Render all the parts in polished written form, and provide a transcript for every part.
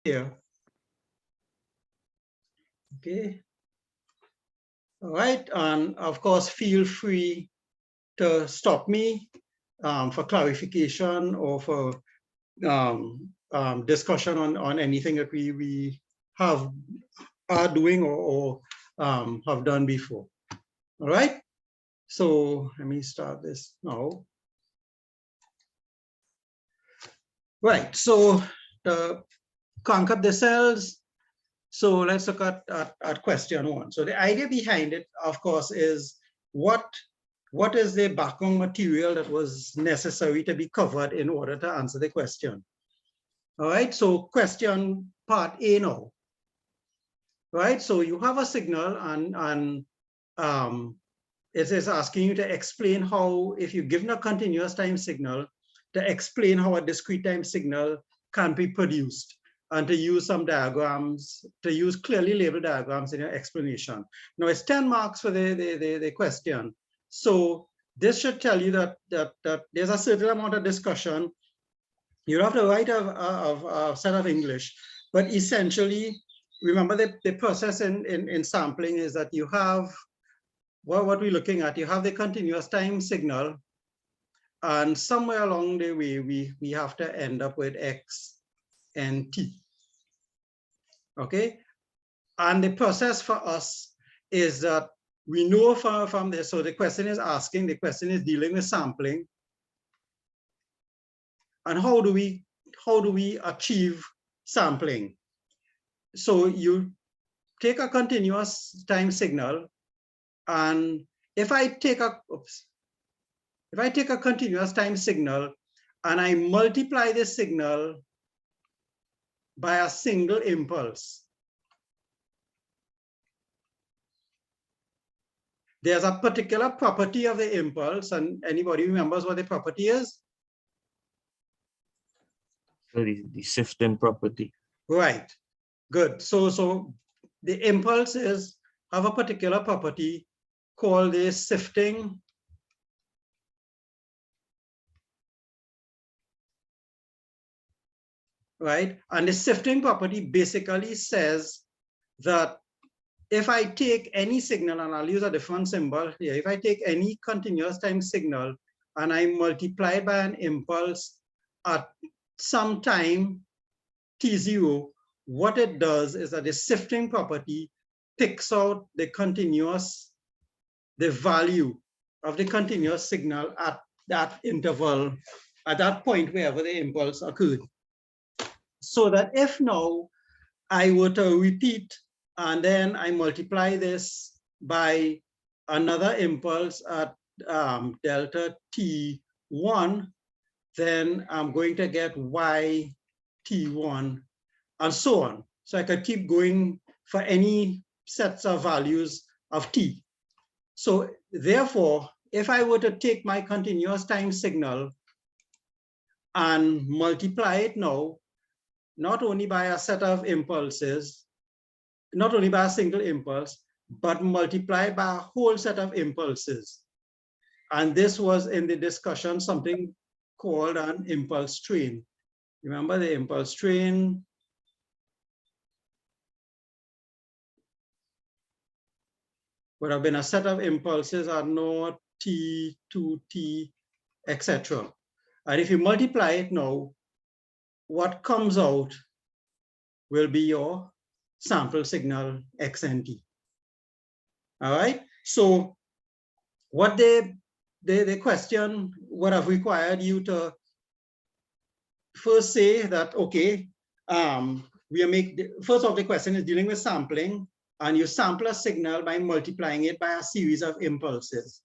here. Okay. All right. And of course, feel free to stop me for clarification or for discussion on anything that we are doing or have done before. All right. So let me start this now. Right. So to conquer the cells. So let's look at question 1. So the idea behind it, of course, is what is the background material that was necessary to be covered in order to answer the question. All right, so question part A now. Right, so you have a signal and it is asking you to explain how, if you're given a continuous time signal, to explain how a discrete time signal can be produced, and to use some diagrams, to use clearly labeled diagrams in your explanation. Now it's 10 marks for the question. So this should tell you that there's a certain amount of discussion. You have to write a set of English, but essentially, remember the process in sampling is that you have, well, what we're looking at, you have the continuous time signal, and somewhere along the way, we have to end up with X and T. Okay, and the process for us is that we know from this, so the question is dealing with sampling, and how do we achieve sampling? So you take a continuous time signal, and if I take a continuous time signal and I multiply this signal by a single impulse, there's a particular property of the impulse, and anybody remembers what the property is? The shifting property. Right, good. So the impulses have a particular property called the shifting right? And the shifting property basically says that if I take any signal, and I'll use a different symbol here, if I take any continuous time signal and I multiply it by an impulse at some time t0, what it does is that the shifting property picks out the value of the continuous signal at that interval, at that point wherever the impulse occurred. So that if now I were to repeat and then I multiply this by another impulse at delta t1, then I'm going to get y t1 and so on. So I could keep going for any sets of values of t. So therefore, if I were to take my continuous time signal and multiply it now, not only by a set of impulses, not only by a single impulse, but multiply by a whole set of impulses. And this was in the discussion something called an impulse train. Remember the impulse train? Would have been a set of impulses at 0, t, 2t, etc. And if you multiply it now, what comes out will be your sample signal x and t. All right. So what the question would have required you to first say that, okay, first of the question is dealing with sampling, and you sample a signal by multiplying it by a series of impulses.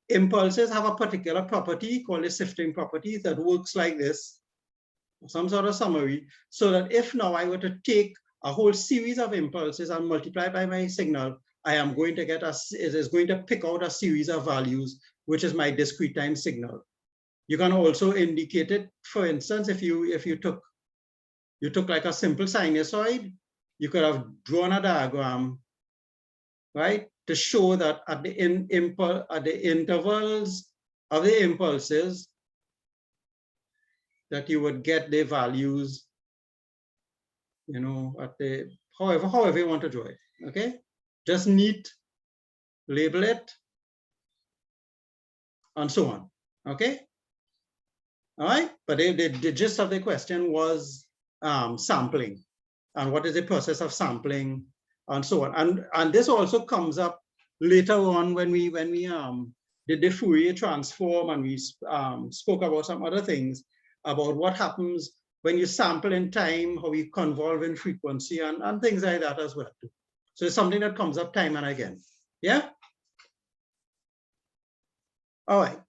Impulses have a particular property called a shifting property that works like this, some sort of summary, so that if now I were to take a whole series of impulses and multiply by my signal, I am going to get it is going to pick out a series of values, which is my discrete time signal. You can also indicate it, for instance, if you took like a simple sinusoid, you could have drawn a diagram, right, to show that at the intervals of the impulses, that you would get the values you know, at the, however you want to draw it, okay? Just neat, label it, and so on, okay? All right, but the gist of the question was sampling, and what is the process of sampling, and so on. And this also comes up later on when we did the Fourier transform, and we spoke about some other things about what happens when you sample in time, how you convolve in frequency, and things like that as well. So it's something that comes up time and again. Yeah. All right.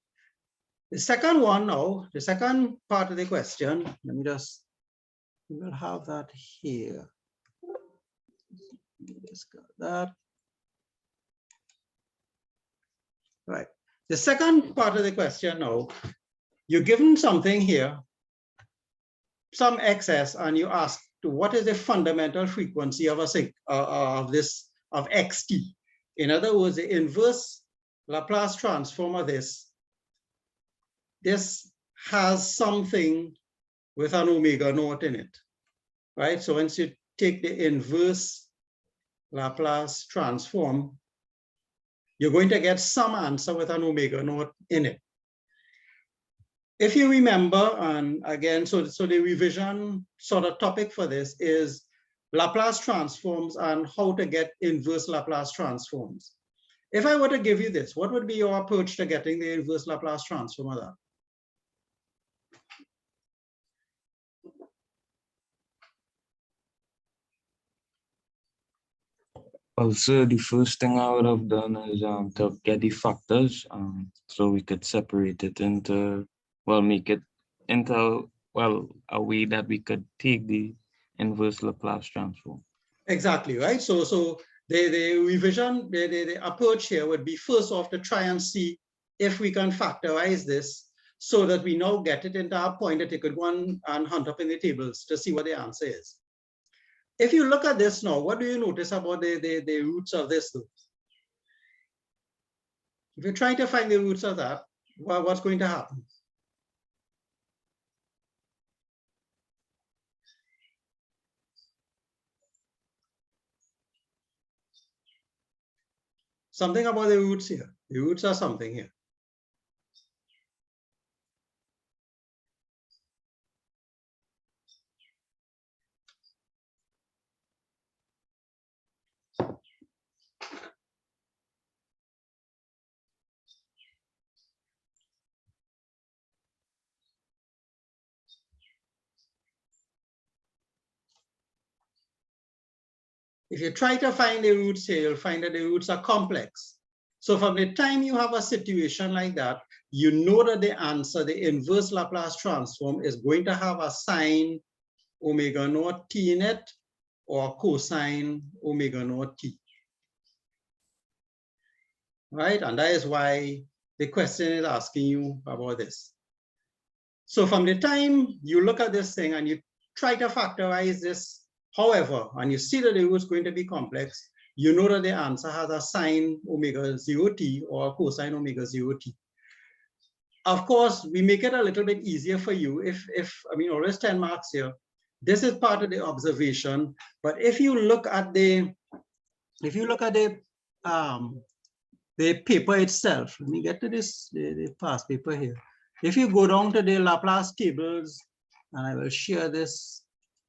The second one now, the second part of the question, let me just, we'll have that here. Just got that. Right. The second part of the question now, you're given something here, some excess, and you ask what is the fundamental frequency of of xt. In other words, the inverse Laplace transform of this has something with an omega naught in it, right? So once you take the inverse Laplace transform, you're going to get some answer with an omega naught in it. If you remember, and again, so the revision sort of topic for this is Laplace transforms and how to get inverse Laplace transforms. If I were to give you this, what would be your approach to getting the inverse Laplace transform of that? Also, the first thing I would have done is to get the factors, so we could separate it into, well, make it into, well, a way that we could take the inverse Laplace transform. Exactly, right? So the revision, the approach here would be first off to try and see if we can factorize this so that we now get it into our point that you could go and hunt up in the tables to see what the answer is. If you look at this now, what do you notice about the roots of this? If you're trying to find the roots of that, what's going to happen? Something about the roots here. The roots are something here. If you try to find the roots here, you'll find that the roots are complex. So from the time you have a situation like that, you know that the answer, the inverse Laplace transform, is going to have a sine omega naught t in it or cosine omega naught t. Right? And that is why the question is asking you about this. So from the time you look at this thing and you try to factorize this, however, and you see that the root is going to be complex, you know that the answer has a sine omega 0 t or a cosine omega 0 t. Of course, we make it a little bit easier for you if I mean, always 10 marks here. This is part of the observation, but if you look at the paper itself, let me get to this, the past paper here. If you go down to the Laplace tables, and I will share this,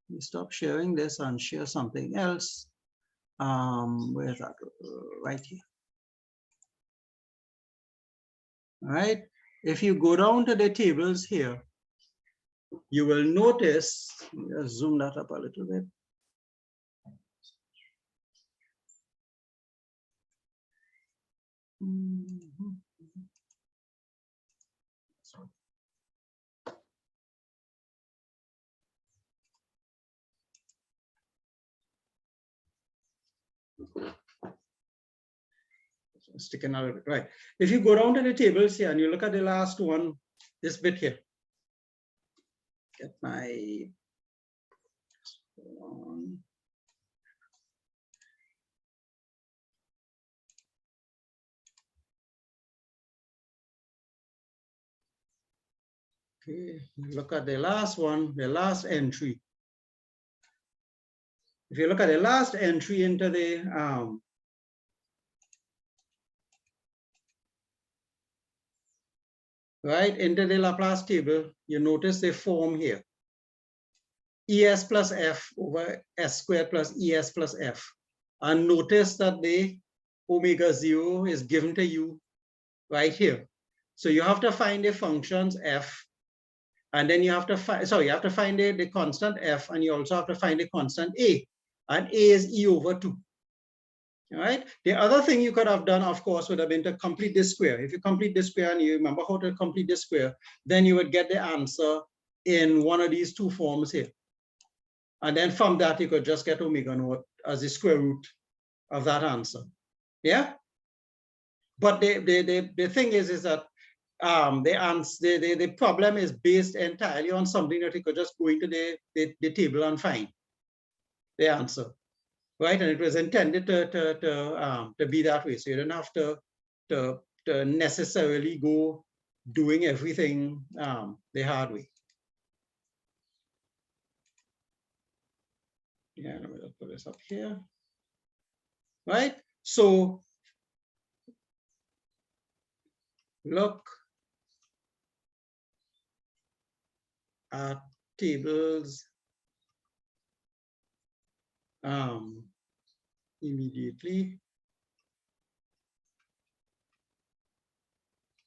let me stop sharing this and share something else. Where is that? Right here. All right. If you go down to the tables here, you will notice, let's zoom that up a little bit. Sticking out of it, right? If you go down to the tables here and you look at the last one, this bit here. Get my okay, look at the last one, the last entry. if you look at the last entry into the right into the Laplace table, you notice the form here. ES plus F over S squared plus ES plus F. And notice that the omega 0 is given to you right here. So you have to find the functions F, and then you have to find, sorry, you have to find the constant F, and you also have to find the constant A. And A is E over 2. All right. The other thing you could have done, of course, would have been to complete this square. If you complete this square and you remember how to complete this square, then you would get the answer in one of these two forms here. And then from that, you could just get omega naught as the square root of that answer. Yeah. But the thing is that the problem is based entirely on something that you could just go into the table and find the answer. Right, and it was intended to be that way, so you don't have to necessarily go doing everything the hard way. Yeah, let me just put this up here. Right, so look at tables immediately.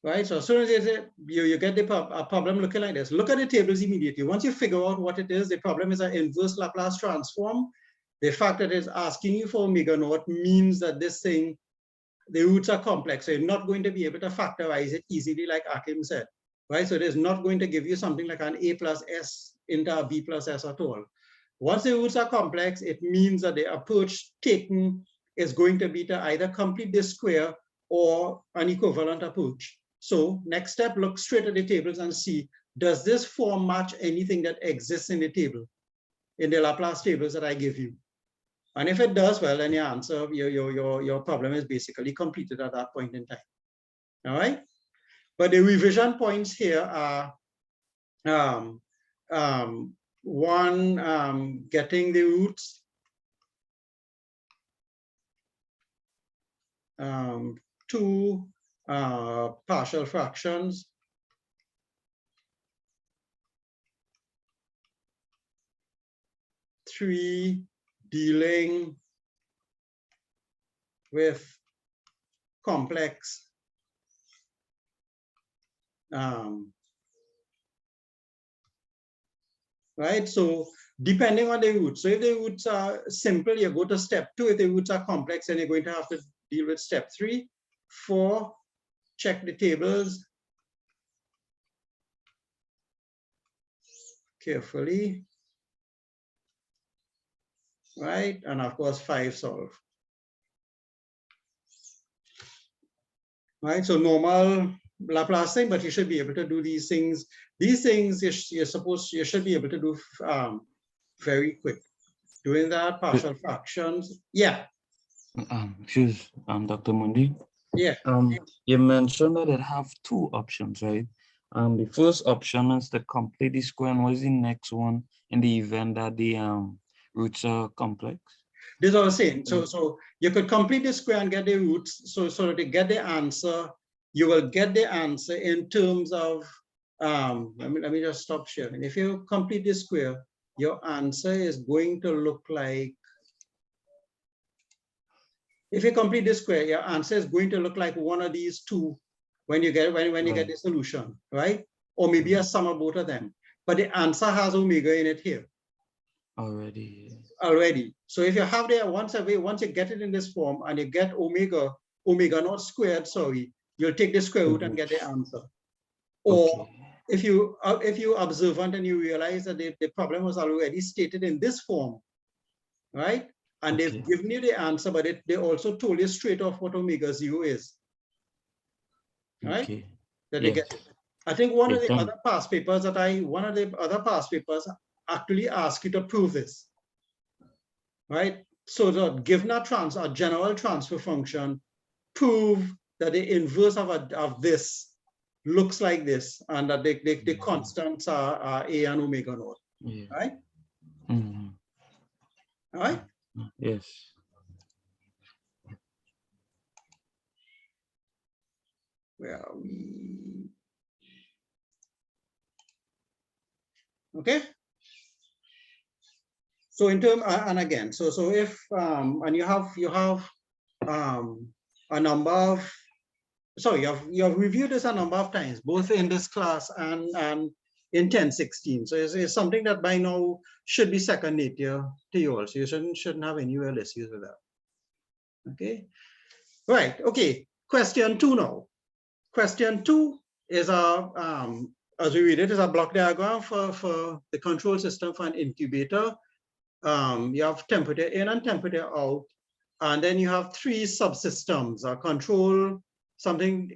Right, so as soon as you get a problem looking like this, look at the tables immediately. Once you figure out what it is, the problem is an inverse Laplace transform. The fact that it's asking you for omega naught means that this thing, the roots are complex, so you're not going to be able to factorize it easily like Akim said. Right, so it is not going to give you something like an A plus S into a B plus S at all. Once the roots are complex, it means that the approach taken is going to be to either complete this square or an equivalent approach. So next step, look straight at the tables and see, does this form match anything that exists in the table, in the Laplace tables that I give you? And if it does, well, then your answer, your problem is basically completed at that point in time. All right? But the revision points here are one, getting the roots. Two, partial fractions. Three, dealing with complex right? So depending on the roots. So if the roots are simple, you go to step 2. If the roots are complex, then you're going to have to deal with step 3. 4, check the tables carefully. Right? And of course, 5, solve. Right? So normal Laplace thing, but you should be able to do these things. These things you should be able to do very quick. Doing that, partial fractions. Yeah. Excuse Dr. Mundi. Yeah. You mentioned that it have 2 options, right? The first option is to complete the square, and what is the next one in the event that the roots are complex? This is what I was saying. So you could complete the square and get the roots. So that to get the answer, you will get the answer in terms of let me just stop sharing. If you complete the square, your answer is going to look like, if you complete the square, your answer is going to look like one of these two when you get you get the solution, right? Or maybe a sum of both of them. But the answer has omega in it here. Already. So if you have there once you get it in this form and you get omega naught squared, sorry, you'll take the square root and get the answer. Or if you observant and you realize that the problem was already stated in this form, right? And they've given you the answer, but they also told you straight off what omega 0 is. Right? That they get it. I think one of the other past papers actually ask you to prove this. Right? So that given a general transfer function, prove that the inverse of this looks like this, and that the constants are A and omega naught. Right? All right. Yes. Where are we? Okay. So in term, and again, so if and you have a number of, sorry, you have reviewed this a number of times, both in this class and in 1016. So it's something that by now should be second nature to you all. So you shouldn't have any real issues with that. Okay. Right. Okay. Question 2 now. Question 2 is as we read it, is a block diagram for the control system for an incubator. You have temperature in and temperature out, and then you have three subsystems: control something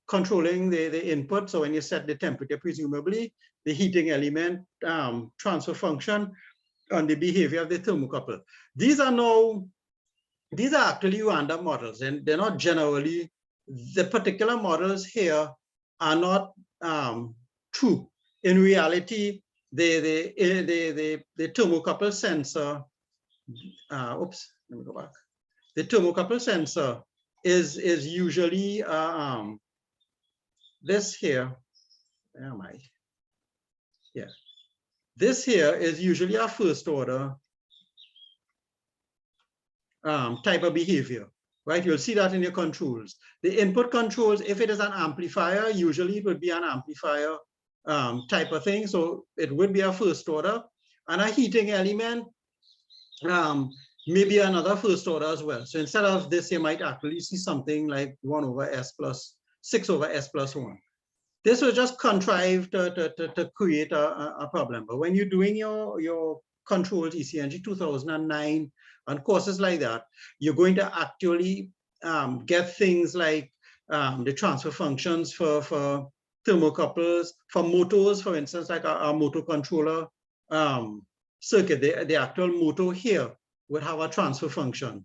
controlling the input. So when you set the temperature, presumably the heating element, transfer function, and the behavior of the thermocouple. These are actually random models, and they're not generally, the particular models here are not true. In reality, the thermocouple sensor, oops, let me go back. The thermocouple sensor is usually this here. Where am I? Yeah. This here is usually a first order type of behavior, right? You'll see that in your controls. The input controls, if it is an amplifier, usually it would be an amplifier type of thing. So it would be a first order, and a heating element, maybe another first order as well. So instead of this, you might actually see something like 1 over s plus 6 over s plus 1. This was just contrived to create a problem. But when you're doing your controls, ECNG2009, and courses like that, you're going to actually get things like the transfer functions for thermocouples, for motors, for instance, like our motor controller circuit, the actual motor here would have a transfer function,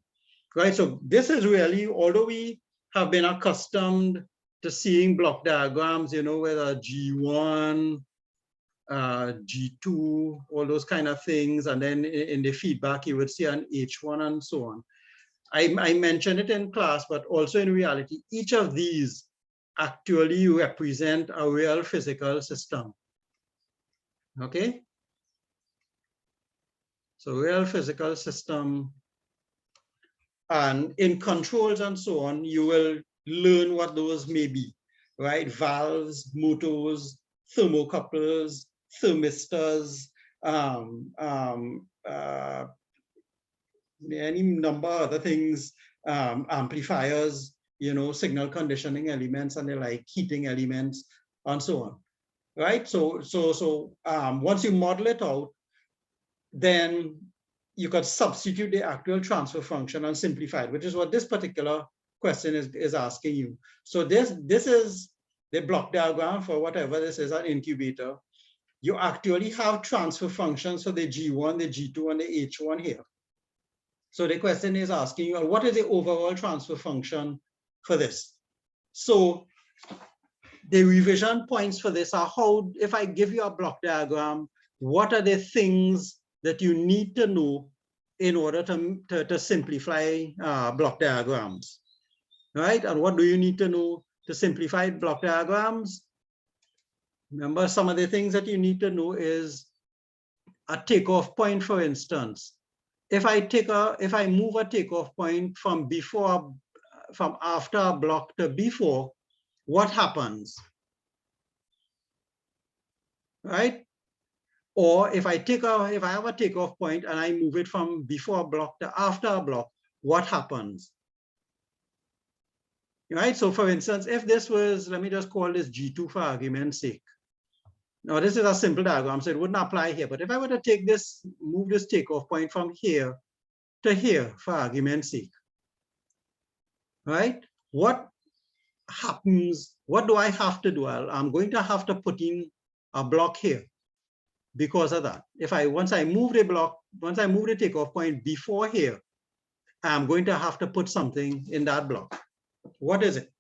right? So this is really, although we have been accustomed to seeing block diagrams, you know, whether G1, G2, all those kind of things. And then in the feedback, you would see an H1 and so on. I mentioned it in class, but also in reality, each of these actually represent a real physical system. Okay? So real physical system. And in controls and so on, you will learn what those may be, right? Valves, motors, thermocouples, thermistors, any number of other things, amplifiers, you know, signal conditioning elements, and the like, heating elements, and so on, right? So once you model it out, then you could substitute the actual transfer function and simplify it, which is what this particular question is asking you. So this is the block diagram for whatever this is, an incubator. You actually have transfer functions for the G1, the G2, and the H1 here. So the question is asking you, what is the overall transfer function for this? So the revision points for this are how, if I give you a block diagram, what are the things that you need to know in order to simplify block diagrams, right? And what do you need to know to simplify block diagrams? Remember, some of the things that you need to know is a takeoff point, for instance. If I move a takeoff point from after a block to before, what happens, right? Or if I have a takeoff point and I move it from before a block to after a block, what happens? Right? So for instance, if this was, let me just call this G2 for argument's sake. Now this is a simple diagram, so it wouldn't apply here. But if I were to take this, move this takeoff point from here to here for argument's sake, right? What happens? What do I have to do? I'm going to have to put in a block here. Because of that, once I move the takeoff point before here, I'm going to have to put something in that block. What is it?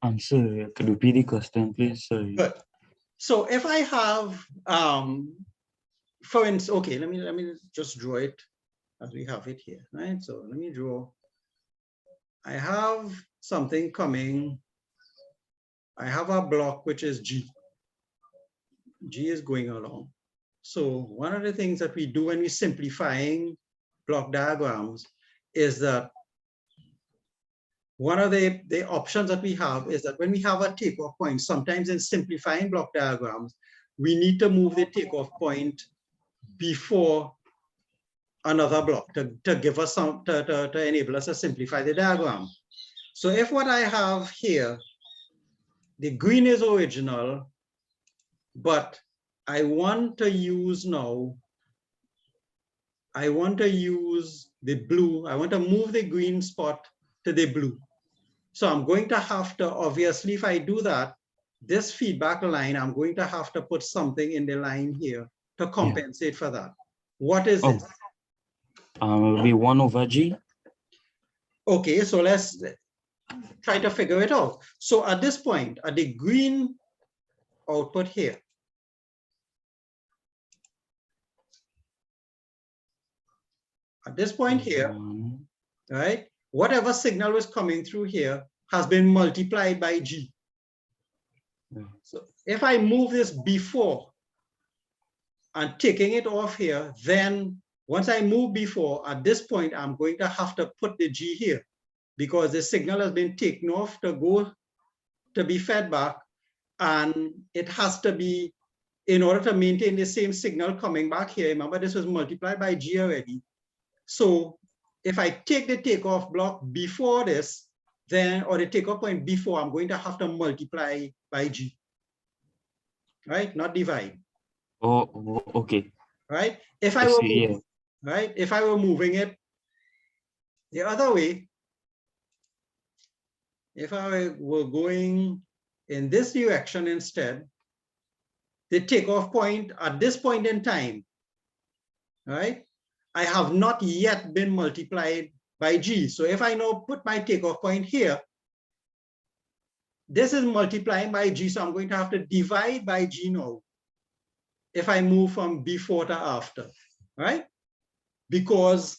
Answer. Could you repeat the question, please? Sorry. Good. So if I have, for instance, okay, let me just draw it as we have it here, right? So let me draw. I have something coming. I have a block which is G. G is going along. So one of the things that we do when we're simplifying block diagrams is that one of the options that we have is that when we have a takeoff point, sometimes in simplifying block diagrams, we need to move the takeoff point before another block to give us some, to enable us to simplify the diagram. So if what I have here, the green is original, but I want to use now, I want to use the blue, I want to move the green spot to the blue. So I'm going to have to, obviously, if I do that, this feedback line, I'm going to have to put something in the line here to compensate for that. What is this? It'll be 1 over G. Okay, so let's try to figure it out. So at this point, at the green output here, at this point here, right, whatever signal was coming through here has been multiplied by G. So if I move this before and taking it off here, then once I move before, at this point, I'm going to have to put the G here because the signal has been taken off to go to be fed back, and it has to be, in order to maintain the same signal coming back here, remember this was multiplied by G already. So if I take the takeoff block before this, then, or the takeoff point before, I'm going to have to multiply by G, right? Not divide. Oh, okay. Right? If I were, right? If I were moving it the other way, if I were going in this direction instead, the takeoff point at this point in time, right? I have not yet been multiplied by G. So if I now put my takeoff point here, this is multiplying by G, so I'm going to have to divide by G now if I move from before to after, right? Because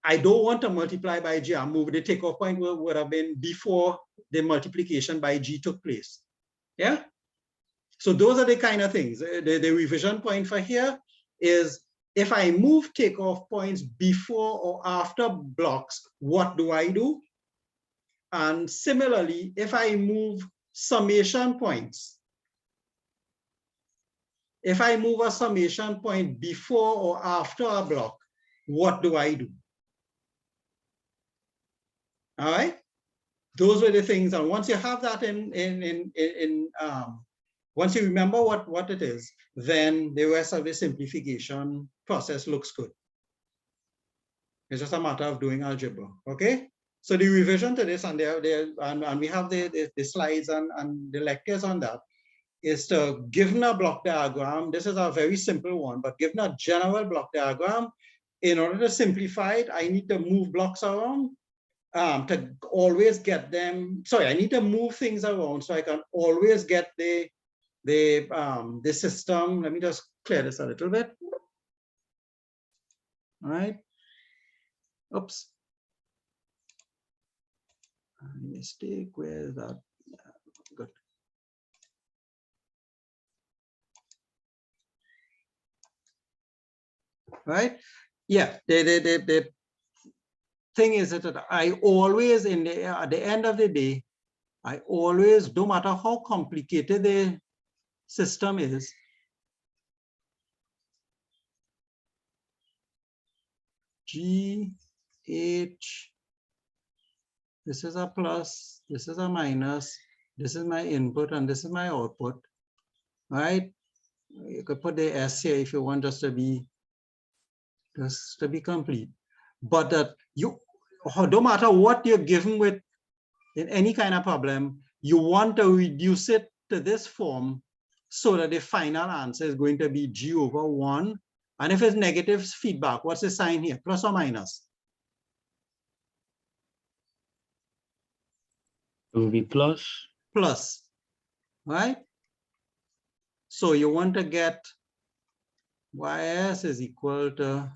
I don't want to multiply by G. I'm moving the takeoff point would have been before the multiplication by G took place. Yeah. So those are the kind of things. The revision point for here is if I move takeoff points before or after blocks, what do I do? And similarly, if I move summation points, if I move a summation point before or after a block, what do I do? All right, those were the things. And once you have that once you remember what it is, then the rest of the simplification process looks good. It's just a matter of doing algebra. Okay. So the revision to this, and we have the slides and the lectures on that, is to, given a block diagram, this is a very simple one, but given a general block diagram, in order to simplify it, I need to move blocks around to always get them. Sorry, I need to move things around so I can always get the system. Let me just clear this a little bit. All right. Oops. Mistake, where is that? Good. Right? Yeah, the thing is that I always, at the end of the day, I always, no matter how complicated the system is, G, H, this is a plus, this is a minus, this is my input, and this is my output, right? You could put the S here if you want just to be complete. But that no matter what you're given with in any kind of problem, you want to reduce it to this form so that the final answer is going to be G over 1. And if it's negative feedback, what's the sign here? Plus or minus? It will be plus. Plus, right? So you want to get ys is equal to,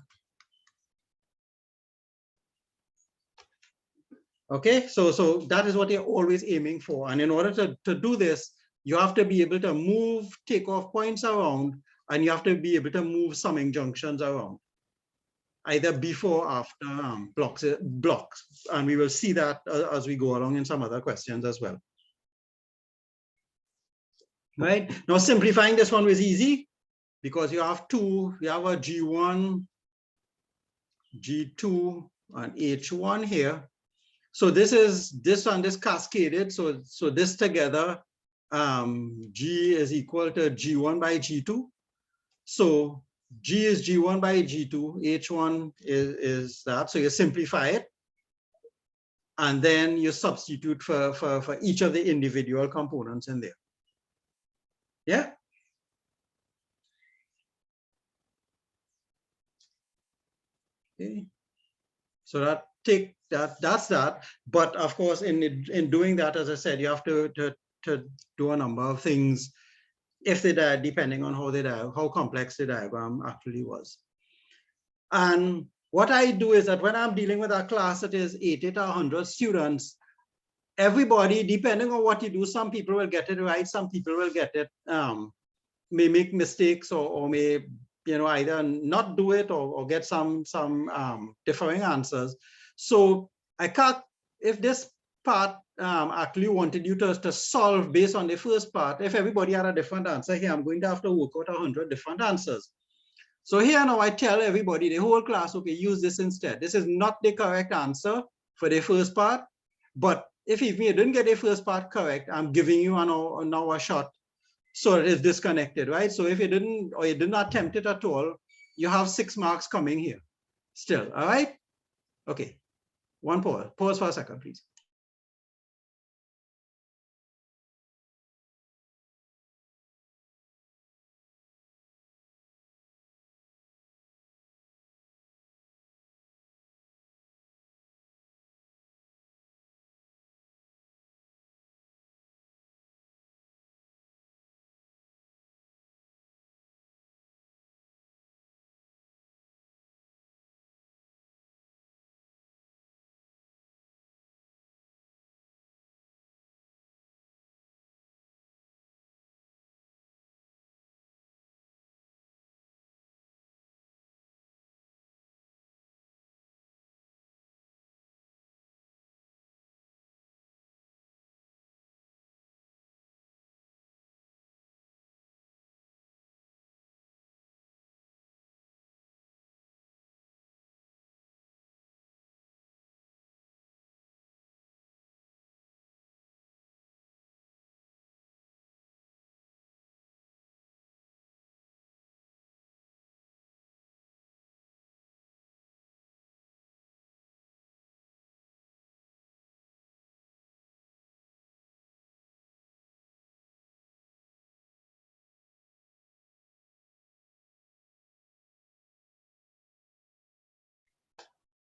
okay, so that is what you're always aiming for. And in order to do this, you have to be able to move takeoff points around, and you have to be able to move summing junctions around, either before or after blocks. And we will see that as we go along in some other questions as well. Right, now simplifying this one was easy because you have two, you have a G1, G2, and H1 here. So this one is cascaded. So this together, G is equal to G1 by G2. So G is G1 by G2, H1 is that. So you simplify it, and then you substitute for each of the individual components in there. Yeah. Okay. So that's that. But of course, in doing that, as I said, you have to do a number of things if they die, depending on how complex the diagram actually was. And what I do is that when I'm dealing with a class that is 80 to 100 students, everybody, depending on what you do, some people will get it right, some people will get it, may make mistakes, or may, either not do it or get some differing answers. So I can't, if this part actually wanted you to solve based on the first part, if everybody had a different answer here, I'm going to have to work out 100 different answers. So here now I tell everybody, the whole class, okay, use this instead. This is not the correct answer for the first part, but if even you didn't get the first part correct, I'm giving you now a shot. So it is disconnected, right? So if you didn't, or you did not attempt it at all, you have 6 marks coming here still, all right? Okay, one pause for a second, please.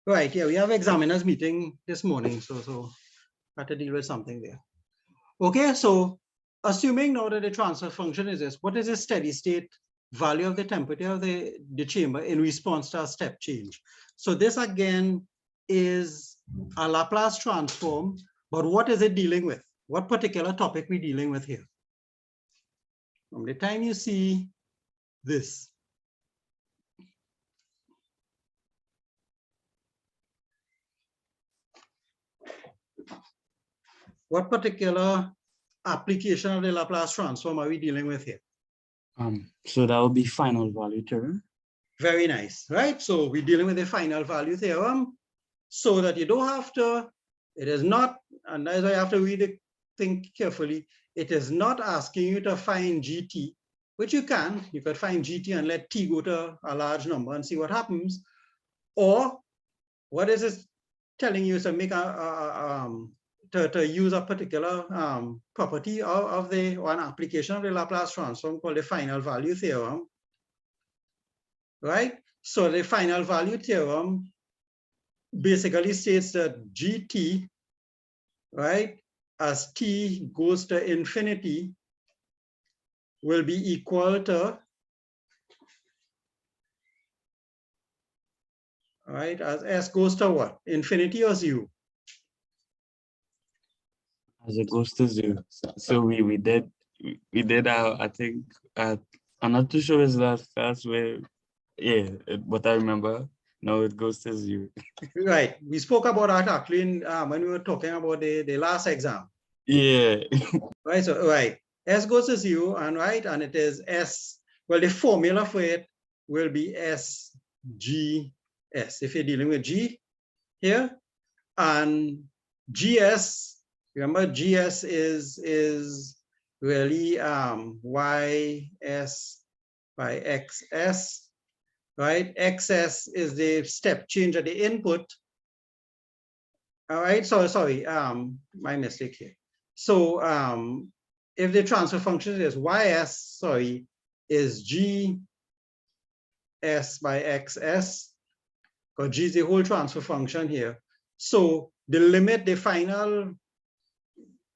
Right, yeah, we have examiners meeting this morning, so had to deal with something there. Okay, so assuming now that the transfer function is this, what is the steady state value of the temperature of the chamber in response to a step change? So this again is a Laplace transform, but what is it dealing with? What particular topic we dealing with here? From the time you see this, what particular application of the Laplace transform are we dealing with here? So that would be final value theorem. Very nice, right? So we're dealing with a final value theorem, so that you don't have to, it is not, and as I have to read it, think carefully, it is not asking you to find GT, which you could find GT and let T go to a large number and see what happens. Or what is it telling you to make to use a particular property of an application of the Laplace transform called the final value theorem, right? So the final value theorem basically states that GT, right, as t goes to infinity will be equal to, all right, as s goes to what? Infinity or 0? As it goes to 0. So we did I think I'm not too sure it's that fast where yeah, but I remember now it goes to 0. Right. We spoke about that actually in, when we were talking about the last exam. Yeah. Right. So right. S goes to 0 and right, and it is S. Well, the formula for it will be S G S if you're dealing with G here. And GS, remember GS is really YS by XS, right? XS is the step change at the input. All right, so sorry, my mistake here. So if the transfer function is YS, sorry, is GS by XS, because G is the whole transfer function here. So the limit, the final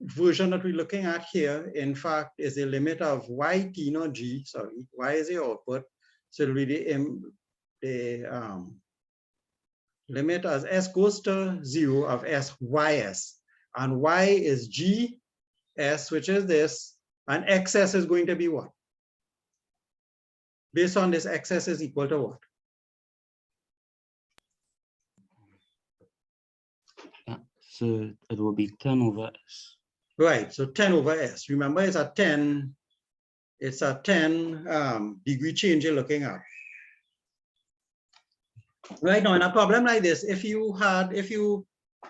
version that we're looking at here, in fact, is the limit of YT, not G, sorry, Y is the output. So it'll be the limit as S goes to 0 of SYS. And Y is GS, which is this, and XS is going to be what? Based on this, XS is equal to what? So it will be 10 over S. Right, so 10 over S. Remember, it's a 10 degree change you're looking at. Right now, in a problem like this, if you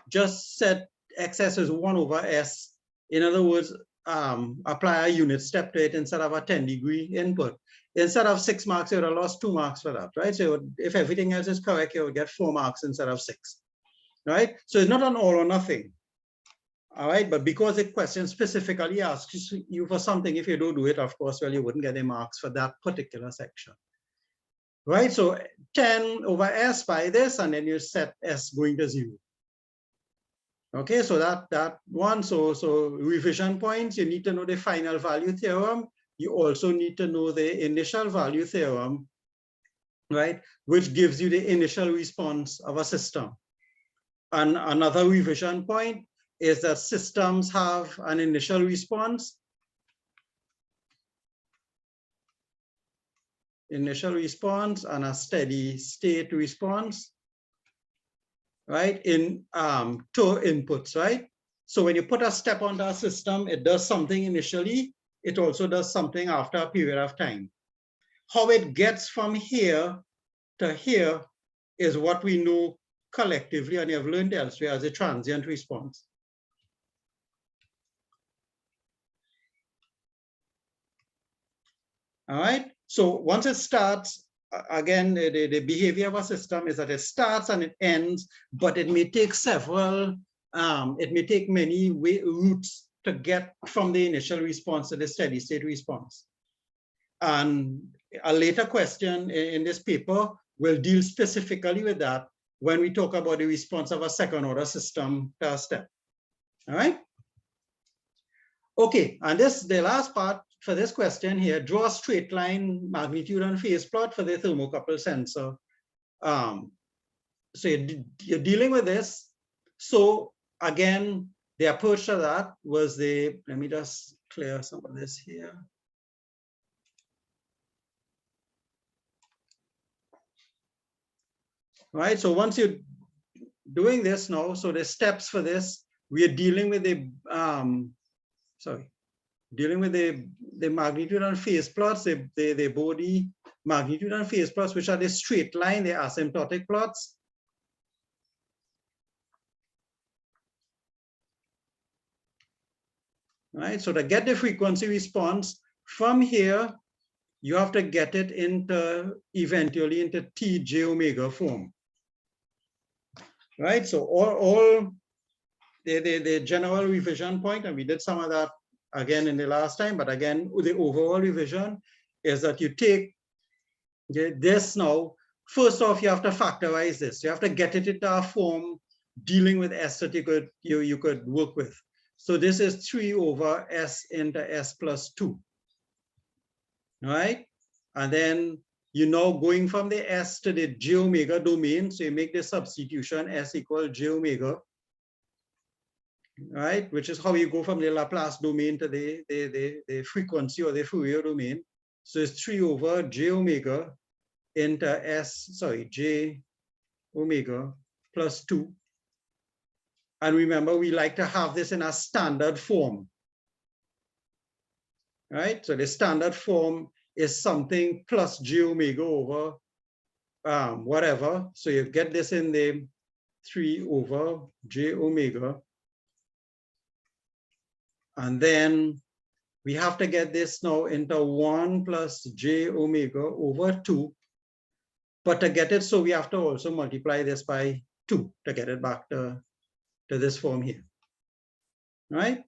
just set XS as 1 over S, in other words, apply a unit step to it instead of a 10 degree input. Instead of 6 marks, you would have lost 2 marks for that, right? So if everything else is correct, you would get 4 marks instead of 6, right? So it's not an all or nothing, all right? But because the question specifically asks you for something, if you don't do it, of course, well, you wouldn't get the marks for that particular section. Right, so 10 over S by this, and then you set S going to 0. Okay, so that one, so revision points, you need to know the final value theorem. You also need to know the initial value theorem, right, which gives you the initial response of a system. And another revision point is that systems have an initial response, and a steady state response, right, in two inputs, right? So when you put a step on that system, it does something initially, it also does something after a period of time. How it gets from here to here is what we know collectively and have learned elsewhere as a transient response. All right, so once it starts, again, the behavior of a system is that it starts and it ends, but it may take several, it may take many routes to get from the initial response to the steady state response. And a later question in this paper will deal specifically with that when we talk about the response of a second order system to a step. All right. Okay, and this the last part for this question here. Draw a straight line magnitude and phase plot for the thermocouple sensor. So you're dealing with this. So again, the approach to that was let me just clear some of this here. Right, so once you're doing this now, so the steps for this, we are dealing with the dealing with the magnitude and phase plots, the body magnitude and phase plots, which are the straight line, the asymptotic plots. Right, so to get the frequency response from here, you have to get it eventually into Tj omega form. Right, so all the general revision point, and we did some of that again in the last time, but again, the overall revision is that you take this now. First off, you have to factorize this. You have to get it into a form dealing with S that you could work with. So this is 3 over S into S plus 2. Right? And then you know going from the S to the j omega domain, so you make the substitution S equal j omega, right? Which is how you go from the Laplace domain to the frequency or the Fourier domain. So it's 3 over j omega into j omega plus 2. And remember, we like to have this in a standard form, right? So the standard form is something plus j omega over whatever. So you get this in the 3 over j omega. And then we have to get this now into 1 plus j omega over 2. But to get it, so we have to also multiply this by 2 to get it back to this form here, right?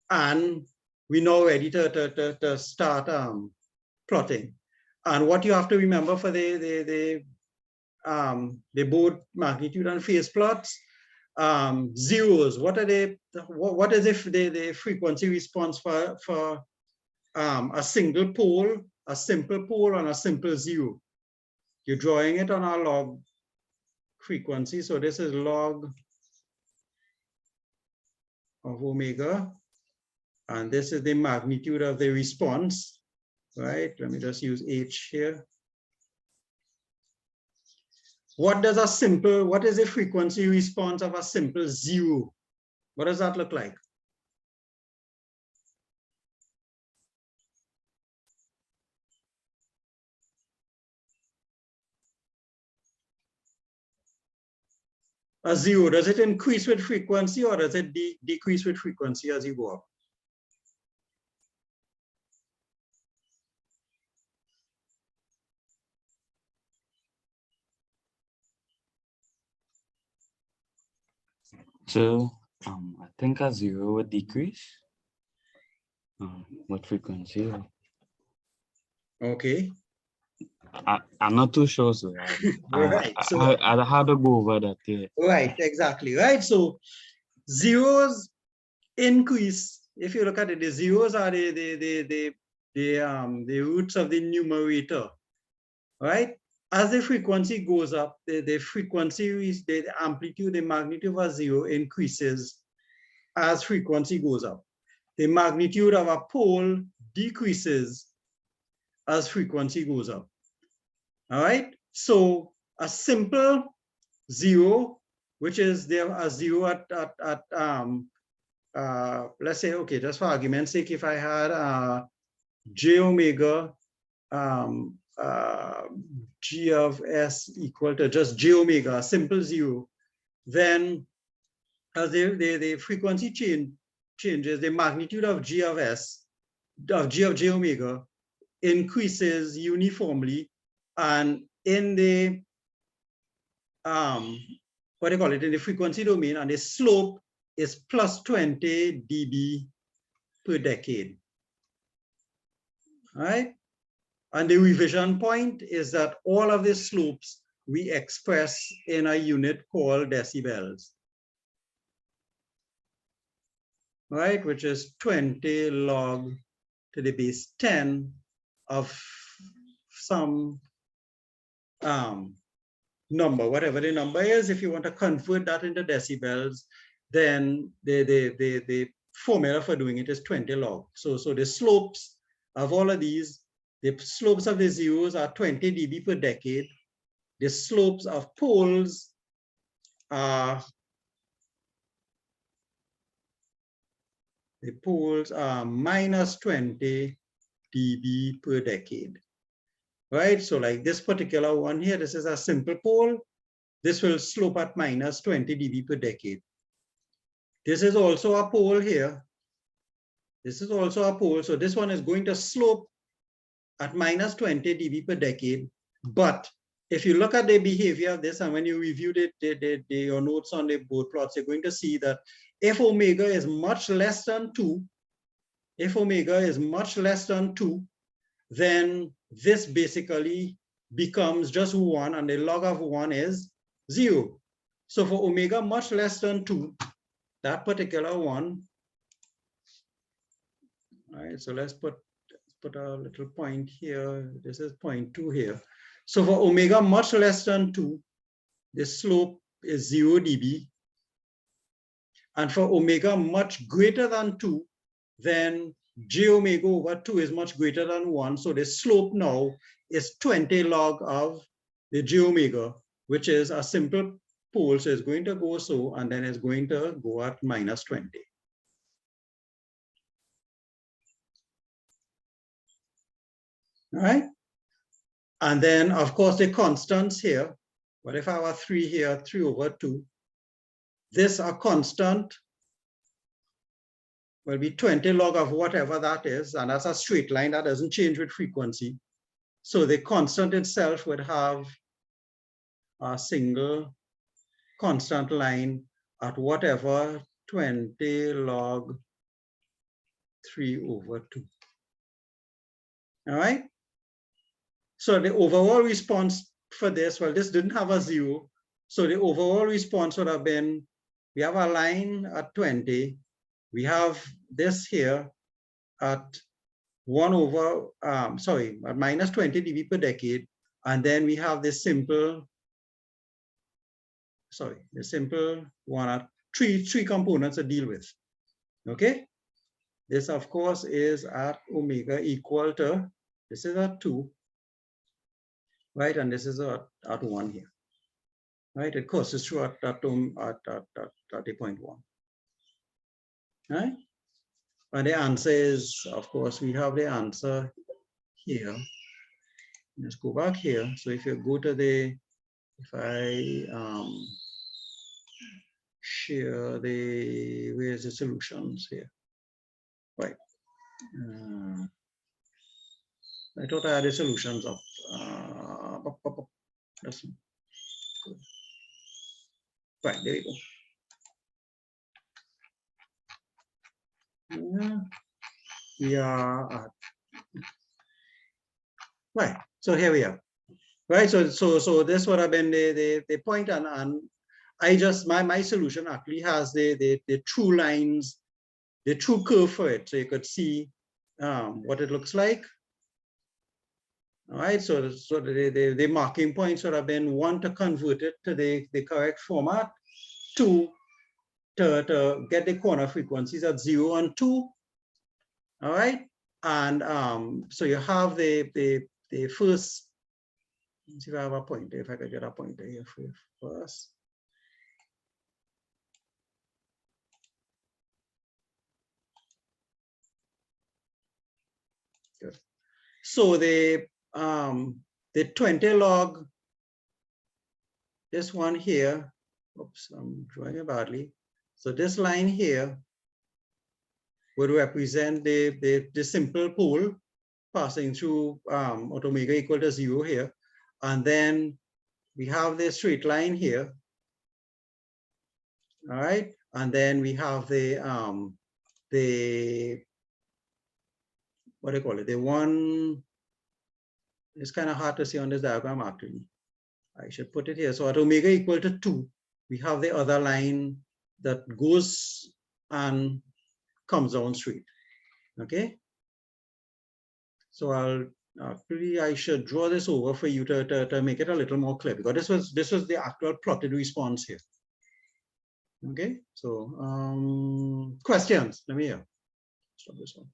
And we now ready to start plotting. And what you have to remember for the both magnitude and phase plots, zeros. What is the frequency response for a single pole, a simple pole, and a simple zero? You're drawing it on a log frequency. So this is log of omega, and this is the magnitude of the response, right? Let me just use H here. What is the frequency response of a simple zero? What does that look like? A zero, does it increase with frequency or does it decrease with frequency as you go up? So I think a zero would decrease with frequency. Okay. I'm not too sure, so Right. So I had to go over that here. right, exactly. Right. So zeros increase. If you look at it, the zeros are the roots of the numerator, right? As the frequency goes up, the frequency, the amplitude, the magnitude of a zero increases as frequency goes up. The magnitude of a pole decreases as frequency goes up. All right. So a simple zero, which is there a zero at let's say, okay, just for argument's sake, if I had j omega g of s equal to just j omega, a simple zero, then as the frequency changes, the magnitude of g of s, of g of j omega, increases uniformly, and in the what do you call it, in the frequency domain, and the slope is plus 20 dB per decade. All right? And the revision point is that all of the slopes we express in a unit called decibels, right? Which is 20 log to the base 10 of some number, whatever the number is. If you want to convert that into decibels, then the formula for doing it is 20 log. So the slopes of all of these, the slopes of the zeros are 20 dB per decade. The slopes of poles are minus 20 dB per decade. Right? So like this particular one here, this is a simple pole. This will slope at minus 20 dB per decade. This is also a pole here. This is also a pole. So this one is going to slope at minus 20 dB per decade. But if you look at the behavior of this, and when you review your notes on the board plots, you're going to see that if omega is much less than 2, then this basically becomes just 1, and the log of 1 is 0. So for omega much less than 2, that particular one. All right, so let's put a little point here. This is 0.2 here. So for omega much less than 2, the slope is 0 dB. And for omega much greater than 2, then j omega over 2 is much greater than 1. So the slope now is 20 log of the j omega, which is a simple pole. So it's going to go so, and then it's going to go at minus 20. All right. And then, of course, the constants here. What if I have 3 here, 3 over 2? This a constant will be 20 log of whatever that is, and that's a straight line that doesn't change with frequency. So the constant itself would have a single constant line at whatever 20 log 3 over 2. All right. So the overall response for this, well, this didn't have a 0. So the overall response would have been, we have a line at 20. We have this here at at minus 20 dB per decade. And then we have this simple, the simple one at three components to deal with. Okay. This, of course, is at omega equal to, this is at 2, right? And this is at 1 here, right? It courses through at 30.1, right? And the answer is, of course, we have the answer here. Let's go back here. So if you go to the, if I share the, where's the solutions here? Right. I thought I had the solutions of, that's good. Right, there we go. Yeah. We are at, right. So here we are. Right. So this would have been the point, and I just my solution actually has the true lines, the true curve for it, so you could see what it looks like. All right. So the marking points would have been 1 to convert it to the correct format, 2 to get the corner frequencies at 0 and 2. All right. And so you have the first. Let's see if I have a pointer, if I could get a pointer here for us. Good. So the 20 log, this one here, oops, I'm drawing it badly. So this line here would represent the simple pole passing through at omega equal to 0 here. And then we have this straight line here. All right. And then we have the what do you call it? The one, it's kind of hard to see on this diagram actually. I should put it here. So at omega equal to 2, we have the other line that goes and comes down straight. Okay. So I should draw this over for you to make it a little more clear, because this was the actual plotted response here. Okay. So questions? Let me hear. Stop this one.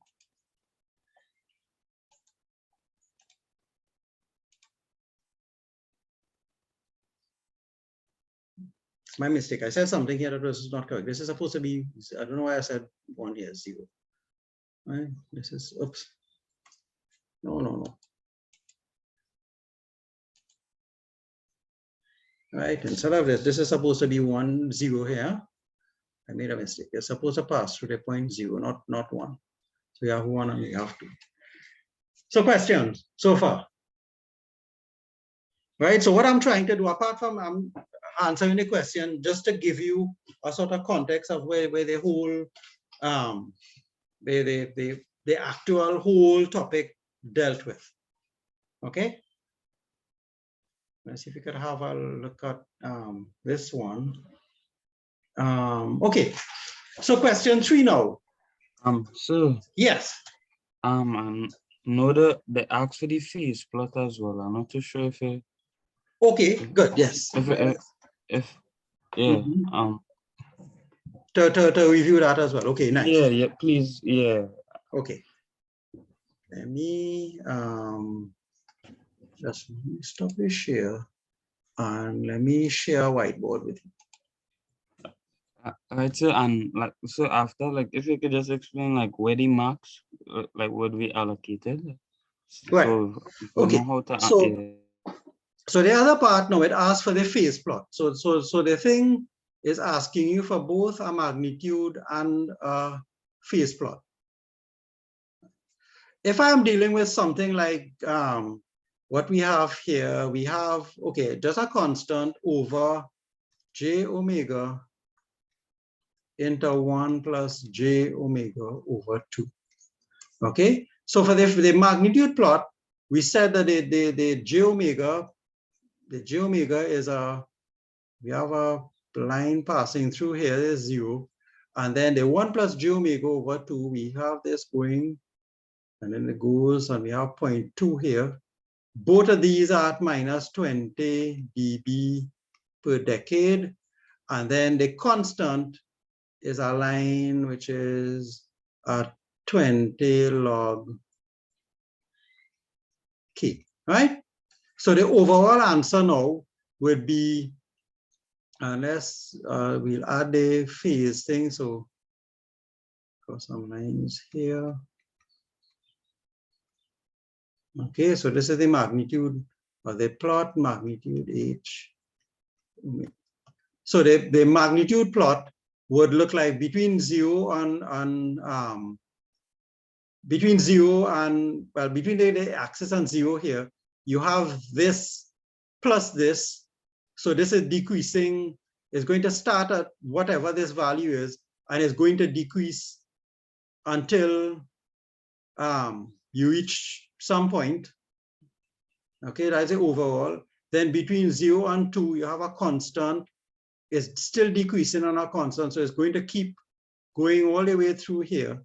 It's my mistake. I said something here that was not correct. This is supposed to be, I don't know why I said 1 here, 0. Right? This is, oops. No. Right, instead of this is supposed to be 1, 0 here. I made a mistake. It's supposed to pass through the point 0, not 1. So you have 1 and you have 2. So questions so far. Right, so what I'm trying to do, apart from answering the question, just to give you a sort of context of where the whole the actual whole topic dealt with. Okay, let's see if we could have a look at this one. Okay, So question 3 now. So Yes. I know that they asked for the phase plot as well. I'm not too sure Okay, good. Yes. if yeah, Mhm. To review that as well. Okay, nice. yeah, please, yeah. Okay. Let me just stop this share and let me share a whiteboard with you. Right, so and like so after, like if you could just explain like where the marks like would be allocated. Right. So people Okay. know how to So the other part now, it asks for the phase plot. So the thing is asking you for both a magnitude and a phase plot. If I'm dealing with something like what we have here, we have, okay, just a constant over j omega into 1 plus j omega over 2. Okay, so for the magnitude plot, we said that the j omega is we have a line passing through here is 0, and then the 1 plus j omega over 2, we have this going, and then it goes, and we have 0.2 here. Both of these are at minus 20 dB per decade, and then the constant is a line which is at 20 log k, right? So the overall answer now would be, unless we'll add the phase thing, so got some lines here. Okay, so this is the magnitude or the plot magnitude h. So the magnitude plot would look like between 0 and between 0 and, well, between the axis and 0 here, you have this plus this. So this is decreasing, it's going to start at whatever this value is, and it's going to decrease until you reach some point. Okay, that's the overall. Then between 0 and 2, you have a constant. It's still decreasing on a constant, so it's going to keep going all the way through here.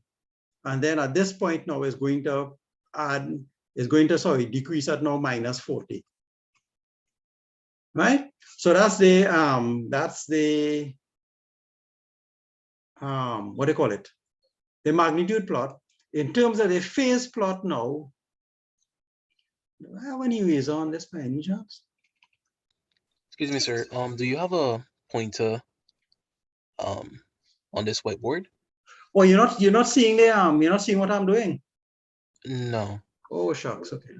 And then at this point now, it's going to add, decrease at now minus 40. Right? So that's the what do you call it? The magnitude plot. In terms of the phase plot now, do I have any eraser on this by any chance? Excuse me, sir. Do you have a pointer on this whiteboard? Oh, you're not seeing the you're not seeing what I'm doing? No. Oh shucks, okay.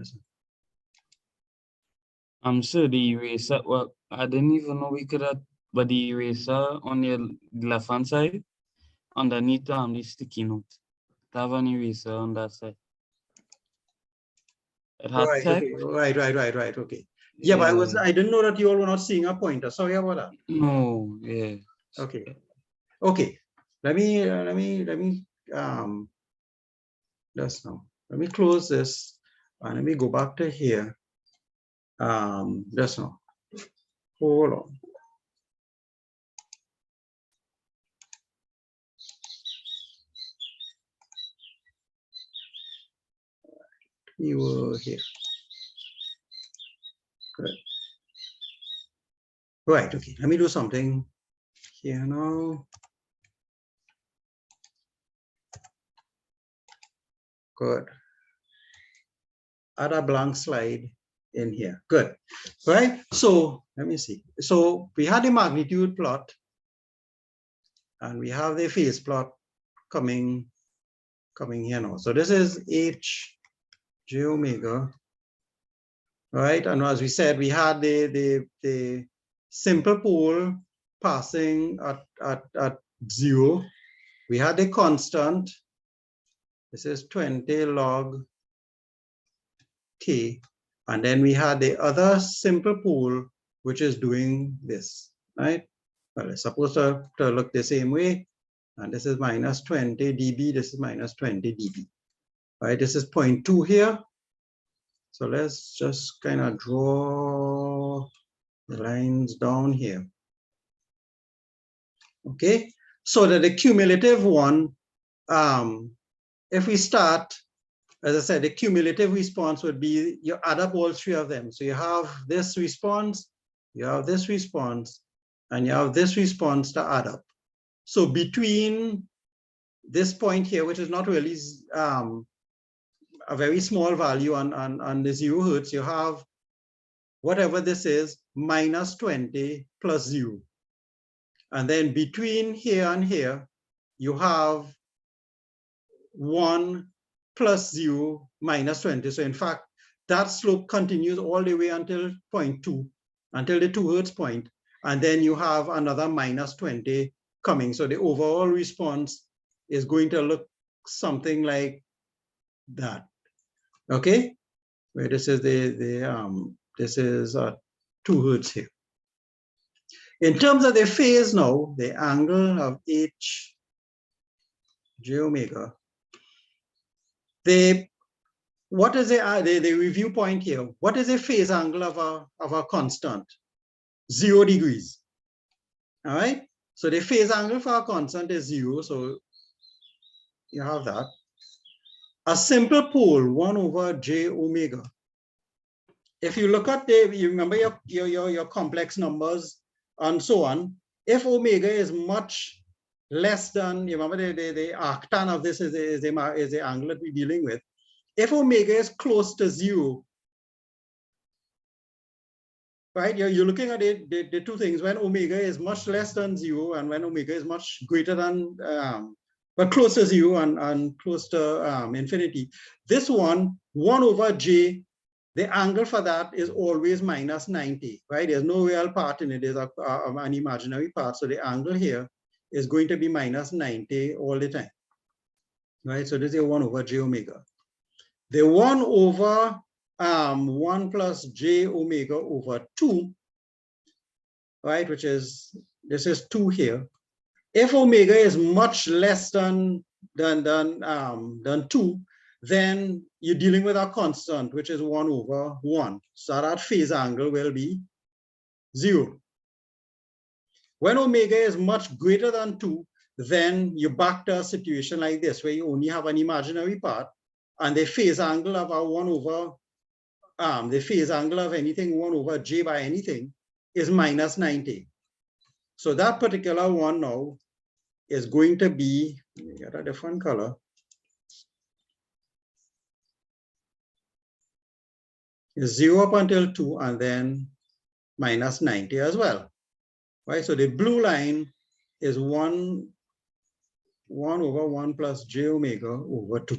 so the eraser, well, I didn't even know we could have, but the eraser on your left hand side, underneath the sticky note, have an eraser on that side. It had Right, text. okay. Right. Okay. Yeah, but I didn't know that you all were not seeing a pointer. Sorry about that. No, yeah. Okay. Okay. Let me just now. Let me close this and let me go back to here. Just now. Hold on. You were here. Good. Right, okay. Let me do something here now. Good. Add a blank slide in here. Good. Right. So let me see. So we had the magnitude plot and we have the phase plot coming here now. So this is h j omega. Right. And as we said, we had the simple pole passing at 0. We had a constant. This is 20 log k. And then we had the other simple pole, which is doing this, right? Well, it's supposed to look the same way. And this is minus 20 dB. This is minus 20 dB. Right? This is 0.2 here. So let's just kind of draw the lines down here. Okay. So that the cumulative one, if we start, as I said, the cumulative response would be you add up all three of them. So you have this response, you have this response, and you have this response to add up. So between this point here, which is not really a very small value on the 0 hertz, you have whatever this is, minus 20 plus 0. And then between here and here, you have 1 plus 0 minus 20. So in fact, that slope continues all the way until 0.2, until the 2 hertz point. And then you have another minus 20 coming. So the overall response is going to look something like that. Okay, where this is this is 2 hertz here. In terms of the phase now, the angle of h j omega, what is the review point here? What is the phase angle of a constant? 0 degrees. All right. So the phase angle for a constant is 0. So you have that. A simple pole, 1 over j omega. If you look at you remember your complex numbers and so on. If omega is much less than, you remember the arctan of this is the angle that we're dealing with. If omega is close to 0, right? You're looking at the two things. When omega is much less than 0 and when omega is much greater than, but close to 0 and close to infinity. This one, 1 over j, the angle for that is always minus 90, right? There's no real part in it. There's an imaginary part. So the angle here is going to be minus 90 all the time, right? So this is 1 over j omega. The 1 over 1 plus j omega over 2, right? Which is, this is 2 here. If omega is much less than 2, then you're dealing with a constant, which is 1 over 1. So that phase angle will be 0. When omega is much greater than 2, then you're back to a situation like this, where you only have an imaginary part, and the phase angle of a 1 over, the phase angle of anything 1 over j by anything is minus 90. So that particular one now is going to be, let me get a different color. Is 0 up until 2 and then minus 90 as well, right? So the blue line is 1 over 1 plus j omega over 2.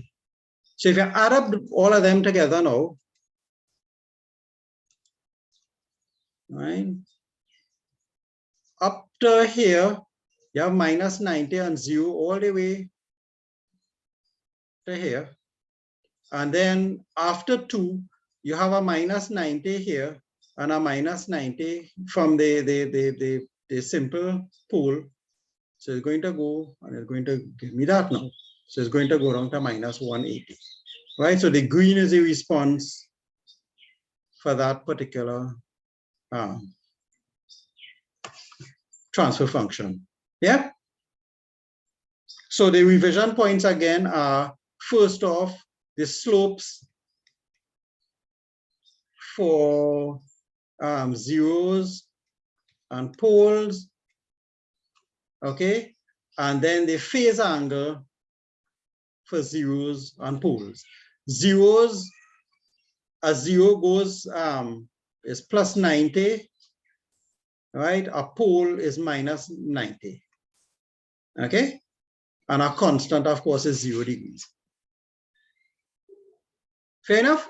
So if you add up all of them together now, right? Up to here, you have minus 90 and 0 all the way to here. And then after 2, you have a minus 90 here and a minus 90 from the simple pole. So it's going to go, and it's going to give me that now. So it's going to go down to minus 180, right? So the green is the response for that particular transfer function. Yeah. So the revision points again are, first off, the slopes for zeros and poles, okay, and then the phase angle for zeros and poles. Zeros, a 0 goes is plus 90, right? A pole is minus 90, okay, and a constant, of course, is 0 degrees. Fair enough?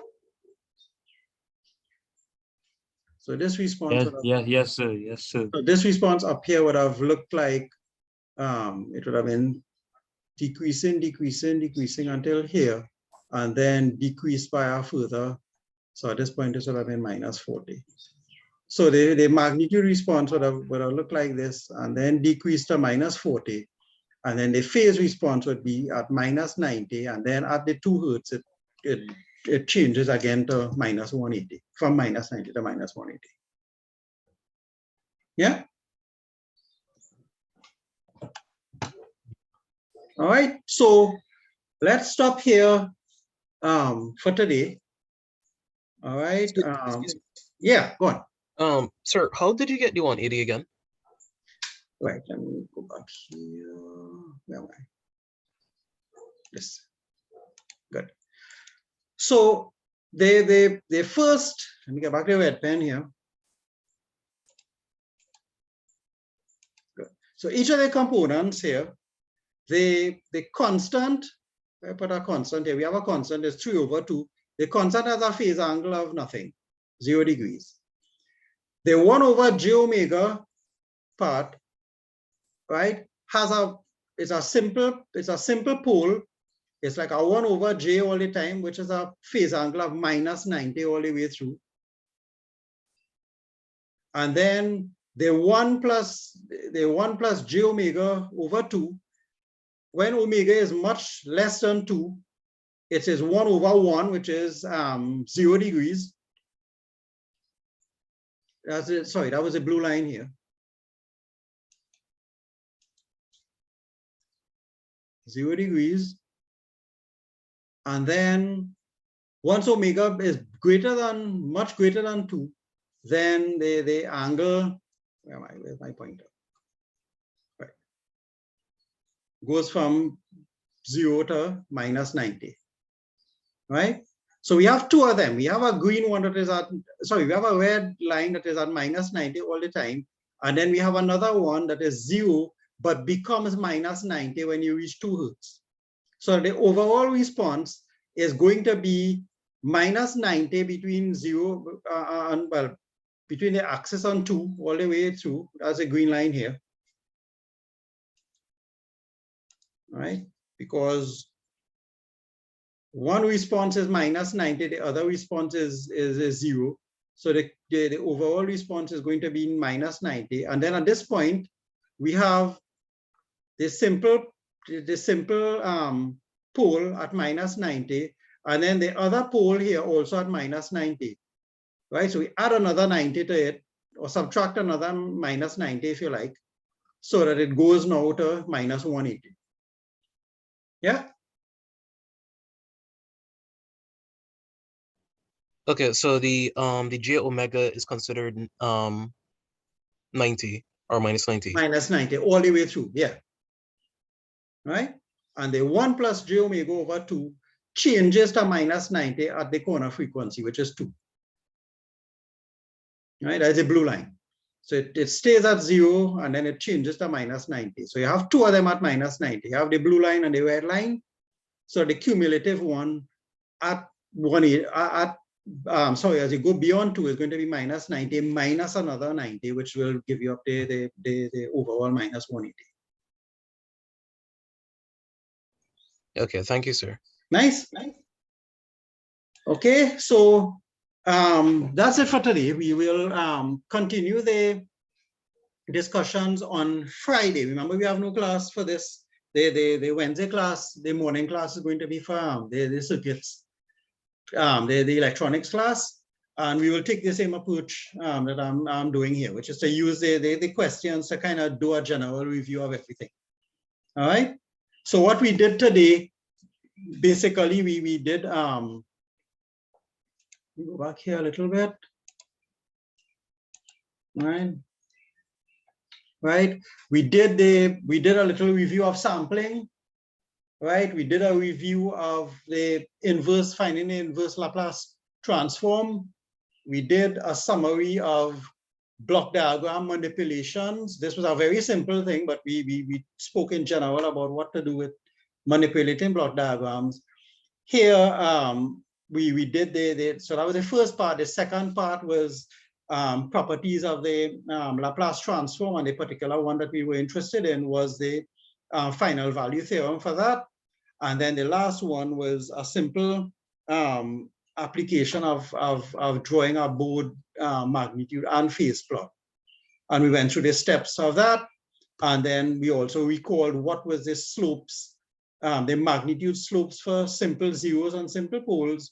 So this response, yes, sir. Yes, sir. so this response up here would have looked like it would have been decreasing until here, and then decreased by a further. So at this point, it would have been minus 40. So the magnitude response would have looked like this, and then decreased to minus 40, and then the phase response would be at minus 90, and then at the 2 hertz, it changes again to minus 180, from minus 90 to minus 180. Yeah. All right, so let's stop here for today. All right. Excuse me. Yeah, go on. Sir, how did you get the 180 again? Right, let me go back here. Where am I? Yes, good. So they first, let me get back to the red pen here. Good. So each of the components here, the constant, I put a constant here. We have a constant, is 3/2. The constant has a phase angle of nothing, 0 degrees. The 1/j omega part, right, has it's a simple pole. It's like a 1/j all the time, which is a phase angle of -90 all the way through. And then the 1 plus j omega over 2, when omega is much less than 2, it is 1/1, which is 0 degrees. That's it. Sorry, that was a blue line here. 0 degrees. And then once omega is much greater than 2, then the angle, where's my pointer? Right. Goes from 0 to -90. Right? So we have two of them. We have a green one that is at, sorry, we have a red line that is at -90 all the time. And then we have another one that is 0, but becomes -90 when you reach 2 hertz. So the overall response is going to be -90 between 0 and, well, between the axis on 2 all the way through. That's a green line here. Right? Because one response is -90, the other response is 0. So the overall response is going to be -90. And then at this point, we have the simple pole at -90, and then the other pole here also at -90. Right? So we add another 90 to it, or subtract another -90 if you like, so that it goes now to -180. Yeah. Okay, so the j omega is considered 90 or -90. -90 all the way through, yeah. Right? And the 1 plus j omega over 2 changes to -90 at the corner frequency, which is 2. Right? That's a blue line. So it stays at 0 and then it changes to -90. So you have two of them at -90. You have the blue line and the red line. So the cumulative one at as you go beyond 2 is going to be -90 minus another 90, which will give you up the overall -180. Okay, thank you, sir. Nice. Okay, so that's it for today. We will continue the discussions on Friday. Remember, we have no class for this. The Wednesday class, the morning class is going to be for the circuits, the electronics class, and we will take the same approach that I'm doing here, which is to use the questions to kind of do a general review of everything. All right. So what we did today, basically, we did go back here a little bit. Right. We did a little review of sampling. Right. We did a review of the finding the inverse Laplace transform. We did a summary of block diagram manipulations. This was a very simple thing, but we spoke in general about what to do with manipulating block diagrams. Here, we did so that was the first part. The second part was properties of the Laplace transform, and the particular one that we were interested in was the final value theorem for that. And then the last one was a simple application of drawing a board magnitude and phase plot. And we went through the steps of that. And then we also recalled what was the slopes, the magnitude slopes for simple zeros and simple poles.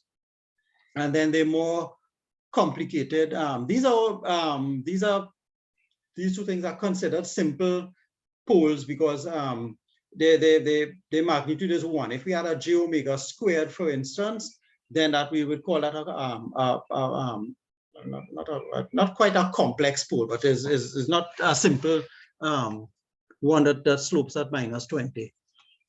And then the more complicated, these two things are considered simple poles because the magnitude is 1. If we had a j omega squared, for instance, then that we would call that not quite a complex pole, but is not a simple one that slopes at -20.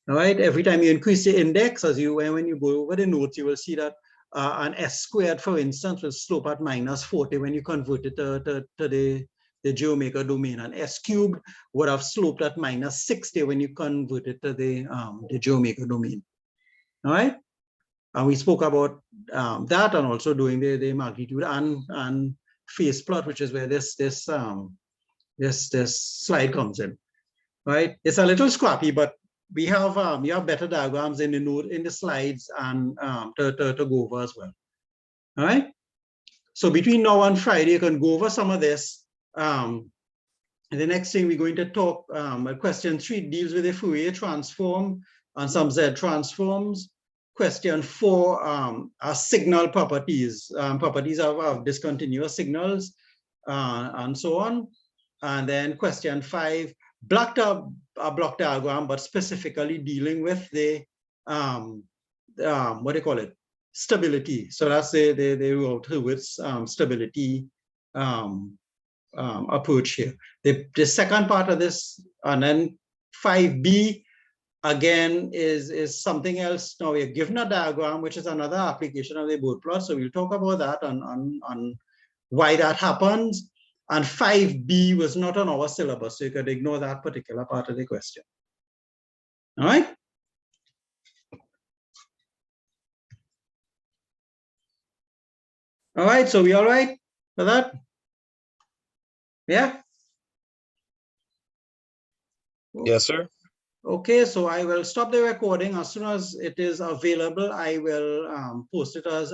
All right. Every time you increase the index, when you go over the notes, you will see that an s squared, for instance, will slope at -40 when you convert it to the j omega domain, and s cubed would have sloped at -60 when you convert it to the j omega domain. All right. And we spoke about that, and also doing the magnitude and phase plot, which is where this slide comes in. Right. It's a little scrappy, but we have you have better diagrams in the note in the slides and to go over as well. All right. So between now and Friday, you can go over some of this. And the next thing we're going to talk, question 3 deals with the Fourier transform and some Z transforms. Question 4 are signal properties, properties of discontinuous signals, and so on. And then question 5, block diagram, but specifically dealing with the what do you call it? Stability. So that's the Hurwitz stability approach here. The second part of this, and then 5b again is something else. Now we're given a diagram, which is another application of the Bode plot. So we'll talk about that on why that happens. And 5b was not on our syllabus, so you could ignore that particular part of the question. All right. All right, so we all right for that? Yeah? Yes, sir. Okay, so I will stop the recording. As soon as it is available, I will post it as